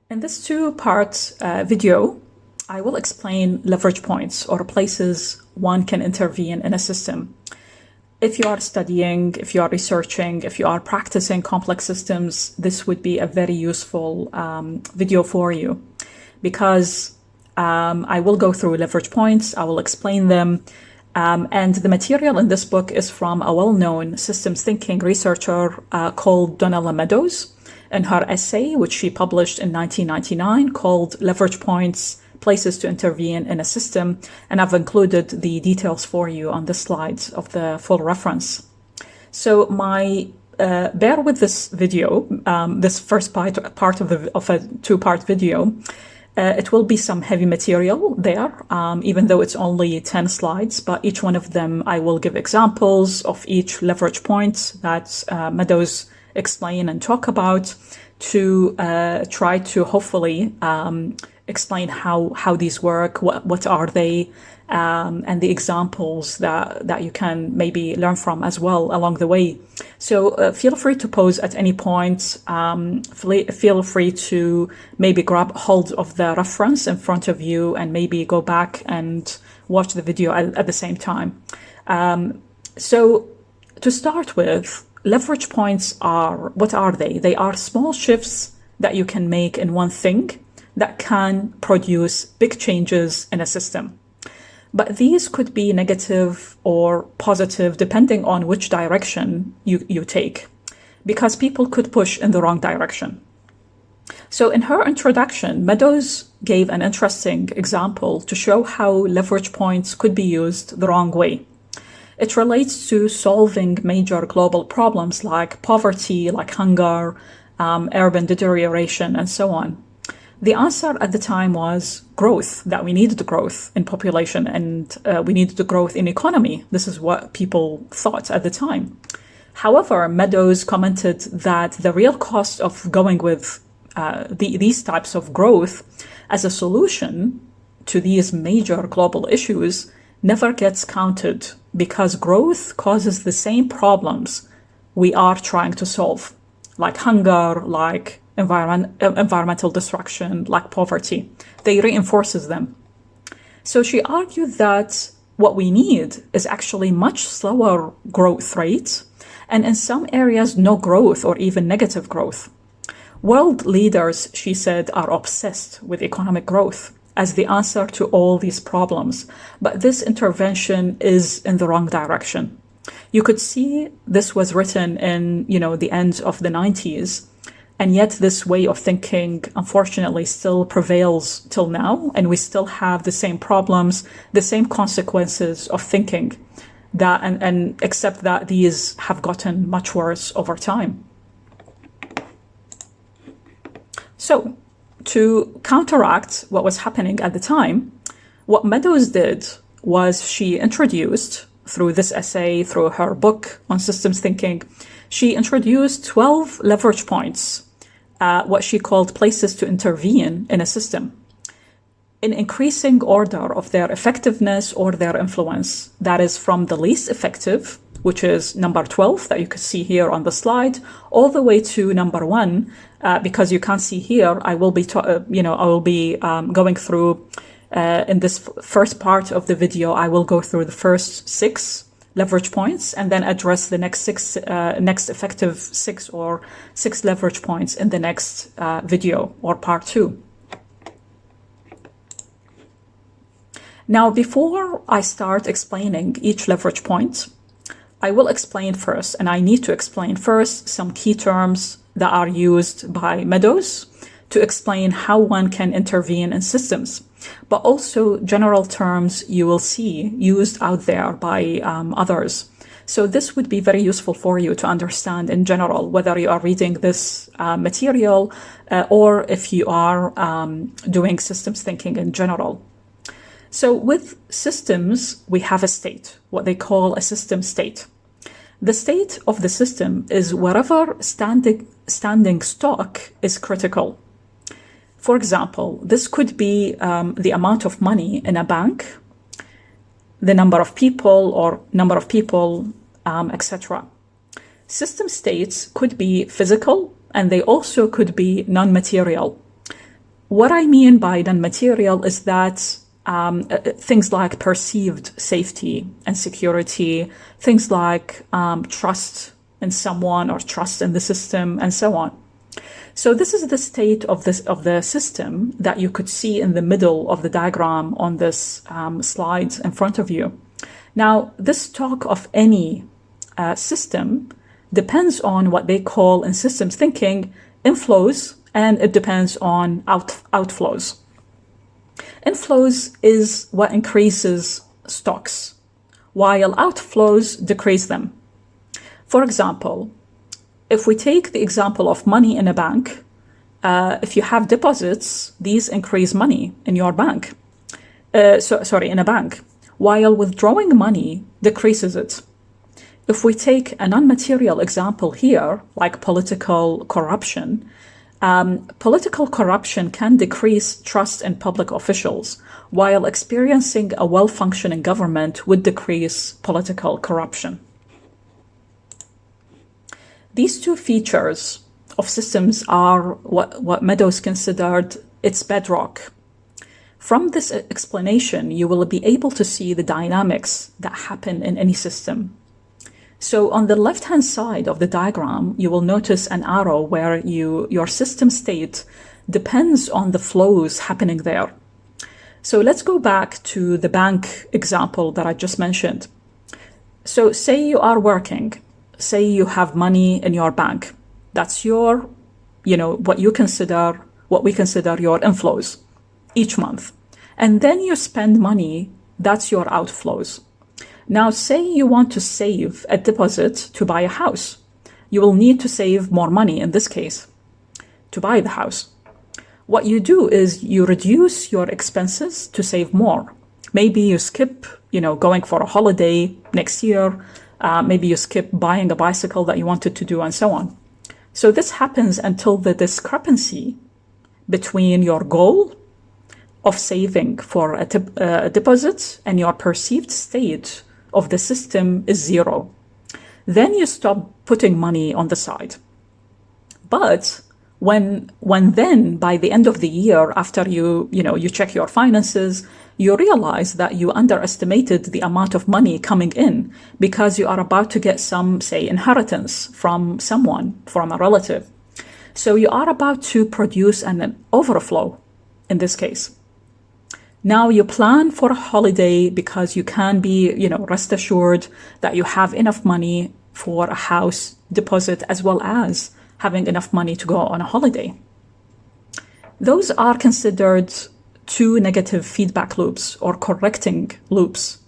In this two-part video, I will explain leverage points or places one can intervene in a system. If you are studying, if you are researching, if you are practicing complex systems, this would be a very useful video for you because I will go through leverage points, I will explain them, and the material in this book is from a well-known systems thinking researcher called Donella Meadows. In her essay, which she published in 1999, called Leverage Points, Places to Intervene in a System, and I've included the details for you on the slides of the full reference. So bear with this video, this first part of a two-part video. It will be some heavy material there, even though it's only 10 slides, but each one of them I will give examples of each leverage point that Meadows explain and talk about to try to hopefully explain how these work, what are they, and the examples that you can maybe learn from as well along the way. So feel free to pause at any point. Feel free to maybe grab hold of the reference in front of you and maybe go back and watch the video at the same time. So to start with, leverage points what are they? They are small shifts that you can make in one thing that can produce big changes in a system. But these could be negative or positive depending on which direction you take, because people could push in the wrong direction. So in her introduction, Meadows gave an interesting example to show how leverage points could be used the wrong way. It relates to solving major global problems like poverty, like hunger, urban deterioration, and so on. The answer at the time was growth, that we needed growth in population and we needed the growth in economy. This is what people thought at the time. However, Meadows commented that the real cost of going with these types of growth as a solution to these major global issues never gets counted because growth causes the same problems we are trying to solve, like hunger, like environmental destruction, like poverty. They reinforces them. So she argued that what we need is actually much slower growth rate, and in some areas no growth or even negative growth. World leaders, she said, are obsessed with economic growth as the answer to all these problems. But this intervention is in the wrong direction. You could see this was written in, the end of the 90s. And yet this way of thinking, unfortunately, still prevails till now. And we still have the same problems, the same consequences of thinking that, and except that these have gotten much worse over time. So, to counteract what was happening at the time, what Meadows did was she introduced, through this essay, through her book on systems thinking, she introduced 12 leverage points, what she called places to intervene in a system, in increasing order of their effectiveness or their influence. That is from the least effective, which is number 12 that you can see here on the slide, all the way to number 1. Because you can't see here, I will be, going through, in this first part of the video, I will go through the first 6 leverage points and then address the next effective 6 or 6 leverage points in the next video or part 2. Now, before I start explaining each leverage point, I will explain first, and I need to explain first some key terms that are used by Meadows to explain how one can intervene in systems, but also general terms you will see used out there by others. So this would be very useful for you to understand in general, whether you are reading this material or if you are doing systems thinking in general. So with systems, we have a state, what they call a system state. The state of the system is wherever standing stock is critical. For example, this could be the amount of money in a bank, the number of people, etc. System states could be physical and they also could be non-material. What I mean by non-material is that things like perceived safety and security, things like trust in someone or trust in the system, and so on. So this is the state of the system that you could see in the middle of the diagram on this slide in front of you. Now, this talk of any system depends on what they call in systems thinking inflows, and it depends on outflows. Inflows is what increases stocks, while outflows decrease them. For example, if we take the example of money in a bank, if you have deposits, these increase money in your bank. In a bank, while withdrawing money decreases it. If we take a non-material example here, like political corruption, political corruption can decrease trust in public officials, while experiencing a well-functioning government would decrease political corruption. These two features of systems are what Meadows considered its bedrock. From this explanation, you will be able to see the dynamics that happen in any system. So on the left-hand side of the diagram, you will notice an arrow where your system state depends on the flows happening there. So let's go back to the bank example that I just mentioned. So say you are working, say you have money in your bank. That's your, what we consider your inflows each month. And then you spend money, that's your outflows. Now, say you want to save a deposit to buy a house. You will need to save more money in this case to buy the house. What you do is you reduce your expenses to save more. Maybe you skip, going for a holiday next year. Maybe you skip buying a bicycle that you wanted to do, and so on. So this happens until the discrepancy between your goal of saving for a deposit and your perceived state of the system is zero. Then you stop putting money on the side. But when then by the end of the year, after you check your finances, you realize that you underestimated the amount of money coming in because you are about to get some, say, inheritance from someone, from a relative. So you are about to produce an overflow in this case. Now you plan for a holiday because you can be, rest assured that you have enough money for a house deposit as well as having enough money to go on a holiday. Those are considered two negative feedback loops or correcting loops.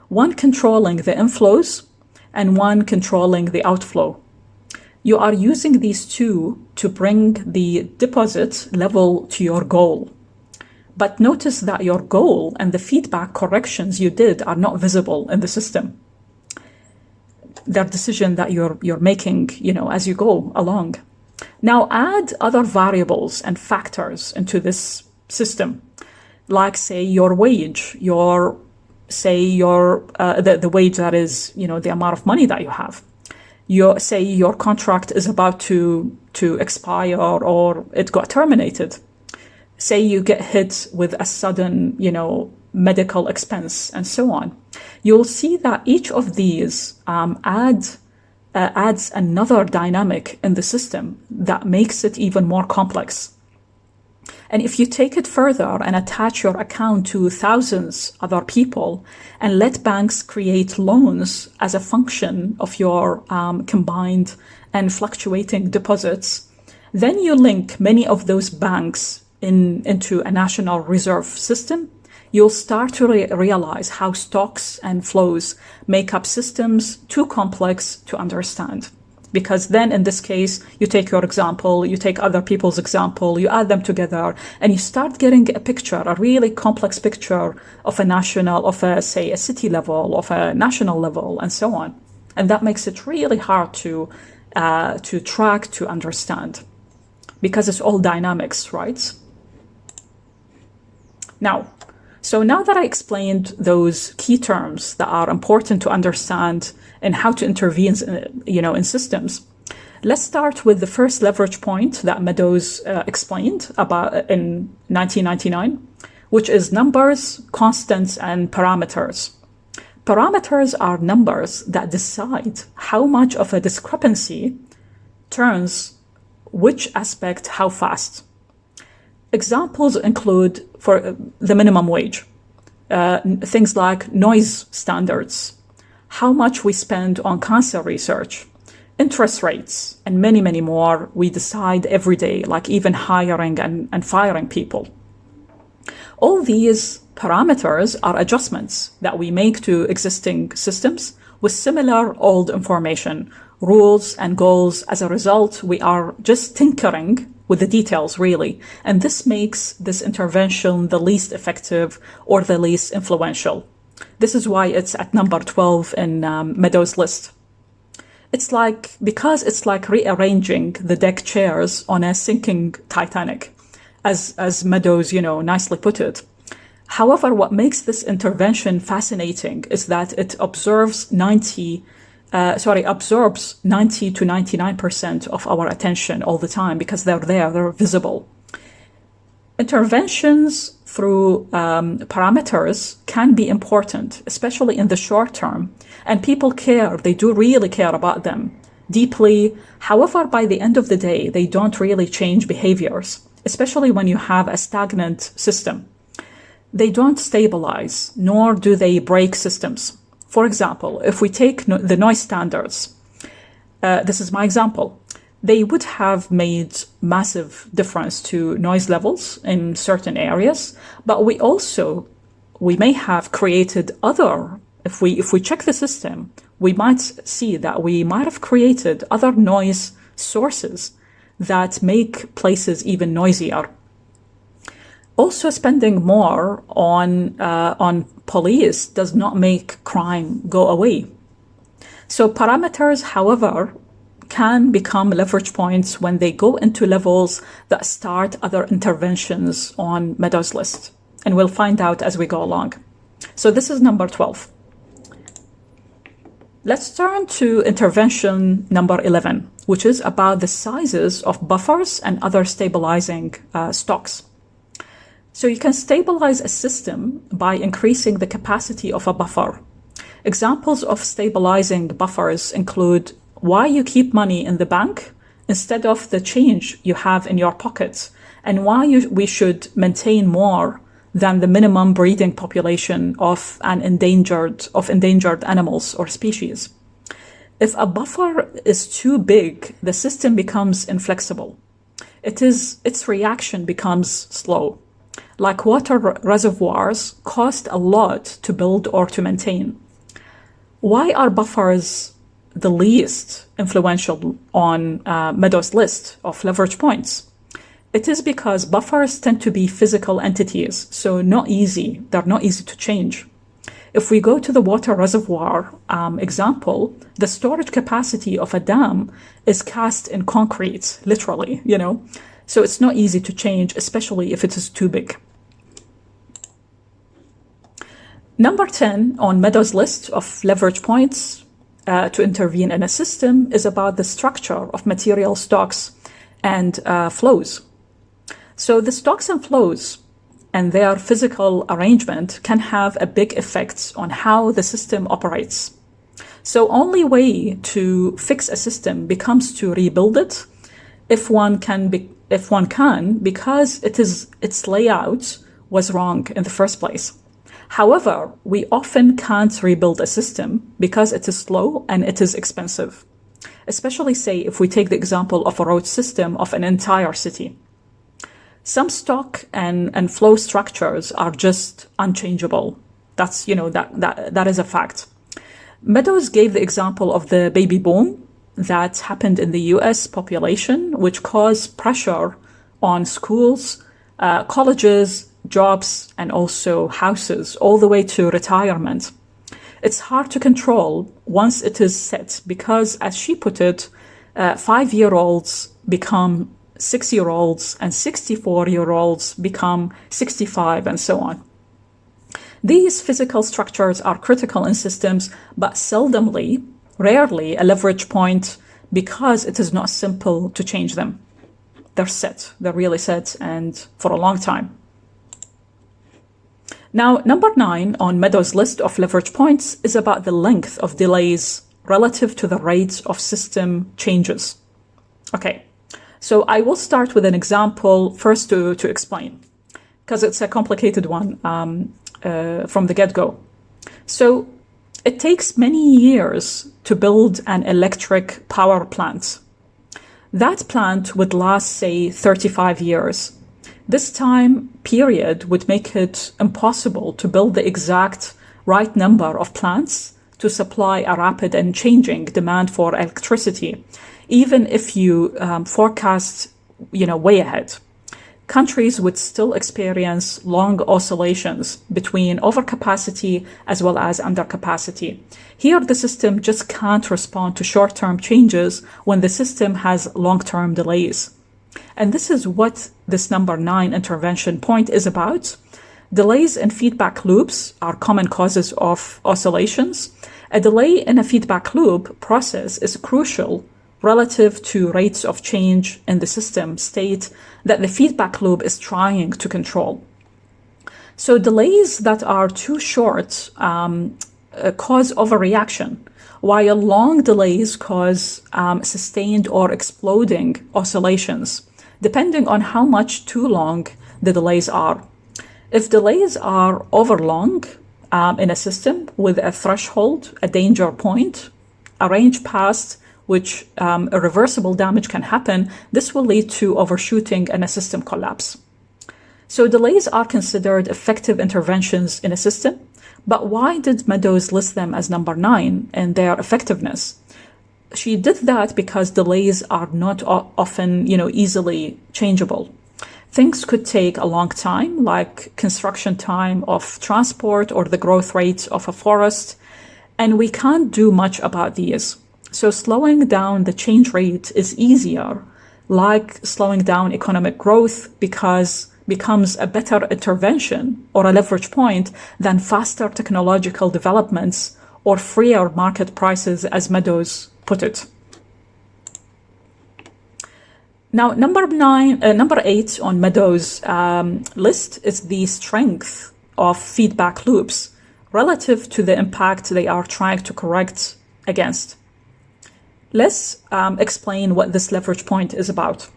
One controlling the inflows and one controlling the outflow. You are using these two to bring the deposit level to your goal. But notice that your goal and the feedback corrections you did are not visible in the system. They're decisions that you're making, as you go along. Now add other variables and factors into this system, like say your wage, the wage that is, the amount of money that you have. Say your contract is about to expire or it got terminated. Say you get hit with a sudden, medical expense and so on. You'll see that each of these adds another dynamic in the system that makes it even more complex. And if you take it further and attach your account to thousands other people and let banks create loans as a function of your combined and fluctuating deposits, then you link many of those banks into a national reserve system, you'll start to realize how stocks and flows make up systems too complex to understand. Because then in this case, you take your example, you take other people's example, you add them together, and you start getting a picture, a really complex picture of a city level, of a national level, and so on. And that makes it really hard to track, to understand, because it's all dynamics, right? Now that I explained those key terms that are important to understand and how to intervene, in systems, Let's start with the first leverage point that Meadows explained about in 1999, which is numbers, constants, and parameters. Parameters are numbers that decide how much of a discrepancy turns which aspect how fast. Examples include for the minimum wage, things like noise standards, how much we spend on cancer research, interest rates, and many, many more we decide every day, like even hiring and firing people. All these parameters are adjustments that we make to existing systems with similar old information, rules, and goals. As a result, we are just tinkering with the details, really. And this makes this intervention the least effective or the least influential. This is why it's at number 12 in Meadows' list. Because it's like rearranging the deck chairs on a sinking Titanic, as Meadows, nicely put it. However, what makes this intervention fascinating is that it absorbs 90 to 99% of our attention all the time because they're there, they're visible. Interventions through parameters can be important, especially in the short term, and people care, they do really care about them deeply. However, by the end of the day, they don't really change behaviors, especially when you have a stagnant system. They don't stabilize, nor do they break systems. For example, if we take the noise standards, this is my example, they would have made massive difference to noise levels in certain areas, but we may have created other, if we check the system, we might see that we might have created other noise sources that make places even noisier. Also, spending more on police does not make crime go away. So parameters, however, can become leverage points when they go into levels that start other interventions on Meadows' list. And we'll find out as we go along. So this is number 12. Let's turn to intervention number 11, which is about the sizes of buffers and other stabilizing stocks. So you can stabilize a system by increasing the capacity of a buffer. Examples of stabilizing buffers include why you keep money in the bank instead of the change you have in your pocket, and why we should maintain more than the minimum breeding population of endangered animals or species. If a buffer is too big, the system becomes inflexible. Its reaction becomes slow. Like water reservoirs cost a lot to build or to maintain. Why are buffers the least influential on Meadows' list of leverage points? It is because buffers tend to be physical entities, so they're not easy to change. If we go to the water reservoir example, the storage capacity of a dam is cast in concrete, literally, So it's not easy to change, especially if it is too big. Number 10 on Meadows' list of leverage points to intervene in a system is about the structure of material stocks and flows. So the stocks and flows and their physical arrangement can have a big effect on how the system operates. So only way to fix a system becomes to rebuild it if one can, because its layout was wrong in the first place. However, we often can't rebuild a system because it is slow and it is expensive. Especially, say, if we take the example of a road system of an entire city. Some stock and flow structures are just unchangeable. That's, that is a fact. Meadows gave the example of the baby boom that happened in the US population, which caused pressure on schools, colleges, jobs, and also houses, all the way to retirement. It's hard to control once it is set because, as she put it, 5-year-olds become 6-year-olds and 64-year-olds become 65 and so on. These physical structures are critical in systems, but rarely a leverage point because it is not simple to change them. They're set, they're really set, and for a long time. Now, number 9 on Meadows' list of leverage points is about the length of delays relative to the rates of system changes. Okay, so I will start with an example first to explain, because it's a complicated one from the get-go. So it takes many years to build an electric power plant. That plant would last, say, 35 years. This time period would make it impossible to build the exact right number of plants to supply a rapid and changing demand for electricity, even if you forecast, way ahead. Countries would still experience long oscillations between overcapacity as well as undercapacity. Here, the system just can't respond to short-term changes when the system has long-term delays. And this is what this number 9 intervention point is about. Delays in feedback loops are common causes of oscillations. A delay in a feedback loop process is crucial relative to rates of change in the system state that the feedback loop is trying to control. So delays that are too short cause overreaction, while long delays cause sustained or exploding oscillations, depending on how much too long the delays are. If delays are overlong in a system with a threshold, a danger point, a range past which irreversible damage can happen, this will lead to overshooting and a system collapse. So delays are considered effective interventions in a system, but why did Meadows list them as number 9 in their effectiveness? She did that because delays are not often, easily changeable. Things could take a long time, like construction time of transport or the growth rate of a forest, and we can't do much about these. So slowing down the change rate is easier, like slowing down economic growth, because becomes a better intervention or a leverage point than faster technological developments or freer market prices, as Meadows put it. Now, number 8 on Meadows' list is the strength of feedback loops relative to the impact they are trying to correct against. Let's explain what this leverage point is about.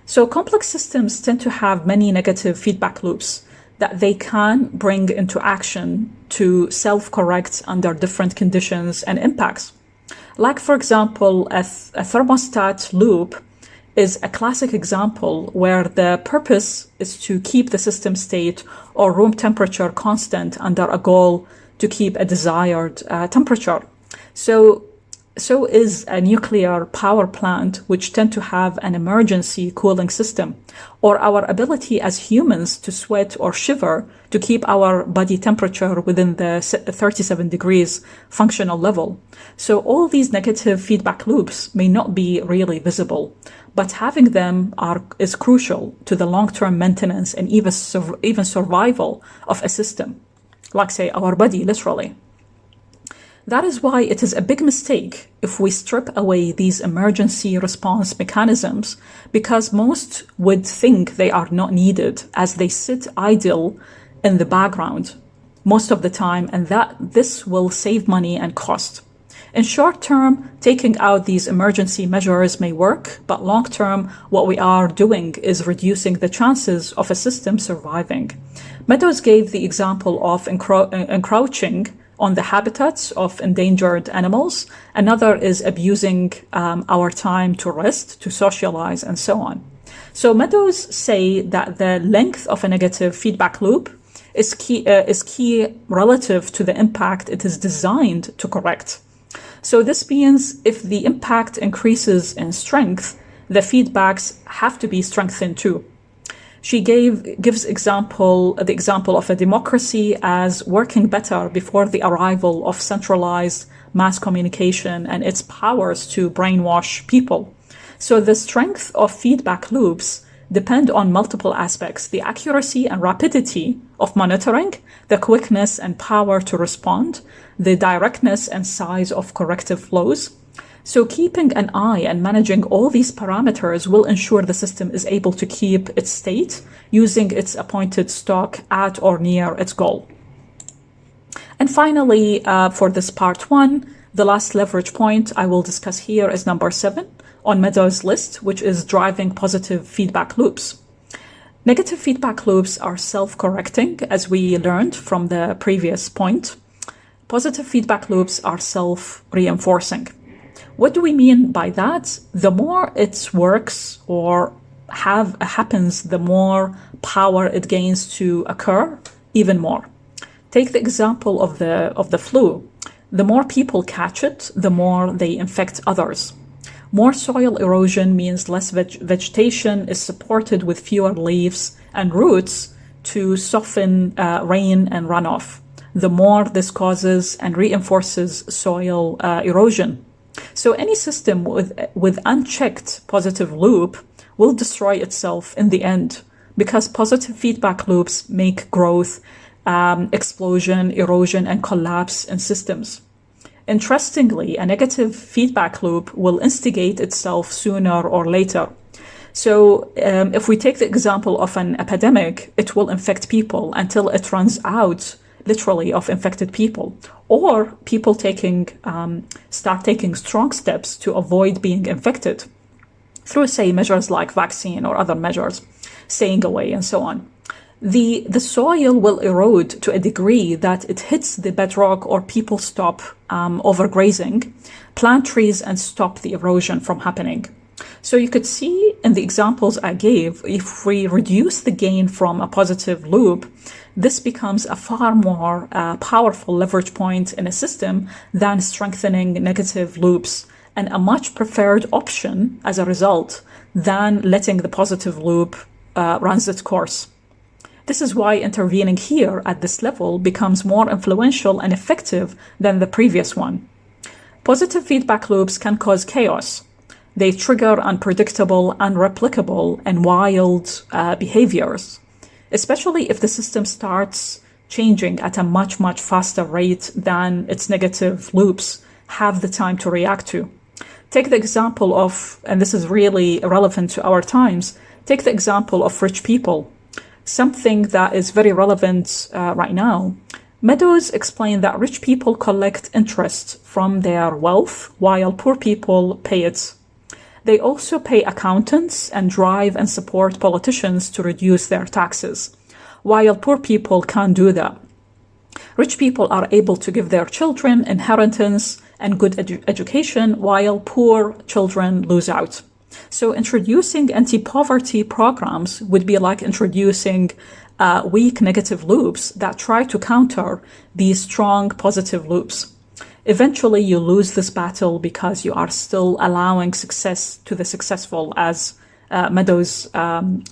So complex systems tend to have many negative feedback loops that they can bring into action to self-correct under different conditions and impacts. Like, for example, a thermostat loop is a classic example where the purpose is to keep the system state or room temperature constant under a goal to keep a desired temperature. So is a nuclear power plant, which tend to have an emergency cooling system, or our ability as humans to sweat or shiver to keep our body temperature within the 37 degrees functional level. So all these negative feedback loops may not be really visible, but having them is crucial to the long-term maintenance and even survival of a system, like, say, our body, literally. That is why it is a big mistake if we strip away these emergency response mechanisms, because most would think they are not needed as they sit idle in the background most of the time, and that this will save money and cost. In short term, taking out these emergency measures may work, but long term, what we are doing is reducing the chances of a system surviving. Meadows gave the example of encroaching on the habitats of endangered animals. Another is abusing our time to rest, to socialize, and so on. So Meadows say that the length of a negative feedback loop is key relative to the impact it is designed to correct. So this means if the impact increases in strength, the feedbacks have to be strengthened too. She gives the example of a democracy as working better before the arrival of centralized mass communication and its powers to brainwash people. So the strength of feedback loops depend on multiple aspects: the accuracy and rapidity of monitoring, the quickness and power to respond, the directness and size of corrective flows. So keeping an eye and managing all these parameters will ensure the system is able to keep its state using its appointed stock at or near its goal. And finally, for this part 1, the last leverage point I will discuss here is number 7 on Meadows' list, which is driving positive feedback loops. Negative feedback loops are self-correcting, as we learned from the previous point. Positive feedback loops are self-reinforcing. What do we mean by that? The more it works or happens, the more power it gains to occur even more. Take the example of the flu. The more people catch it, the more they infect others. More soil erosion means less vegetation is supported with fewer leaves and roots to soften rain and runoff. The more this causes and reinforces soil erosion. So any system with unchecked positive loop will destroy itself in the end, because positive feedback loops make growth, explosion, erosion, and collapse in systems. Interestingly, a negative feedback loop will instigate itself sooner or later. So if we take the example of an epidemic, it will infect people until it runs out literally of infected people, or people start taking strong steps to avoid being infected through, say, measures like vaccine or other measures, staying away and so on. The soil will erode to a degree that it hits the bedrock, or people stop overgrazing, plant trees, and stop the erosion from happening. So you could see in the examples I gave, if we reduce the gain from a positive loop, this becomes a far more powerful leverage point in a system than strengthening negative loops, and a much preferred option as a result than letting the positive loop runs its course. This is why intervening here at this level becomes more influential and effective than the previous one. Positive feedback loops can cause chaos. They trigger unpredictable, unreplicable, and wild behaviors, especially if the system starts changing at a much, much faster rate than its negative loops have the time to react to. Take the example of, and this is really relevant to our times, take the example of rich people. Something that is very relevant right now. Meadows explained that rich people collect interest from their wealth while poor people pay it. They also pay accountants and drive and support politicians to reduce their taxes, while poor people can't do that. Rich people are able to give their children inheritance and good education, while poor children lose out. So introducing anti-poverty programs would be like introducing weak negative loops that try to counter these strong positive loops. Eventually, you lose this battle because you are still allowing success to the successful, as Meadows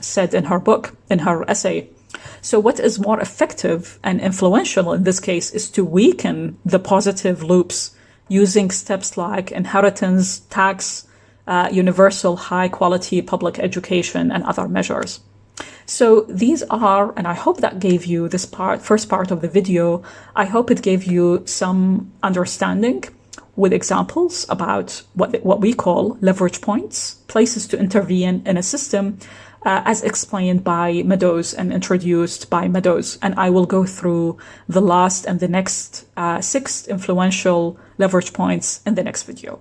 said in her book, in her essay. So what is more effective and influential in this case is to weaken the positive loops using steps like inheritance, tax, universal high-quality public education, and other measures. So these are, and I hope that gave you this first part of the video, I hope it gave you some understanding with examples about what we call leverage points, places to intervene in a system, as explained by Meadows and introduced by Meadows. And I will go through the last and the next 6 influential leverage points in the next video.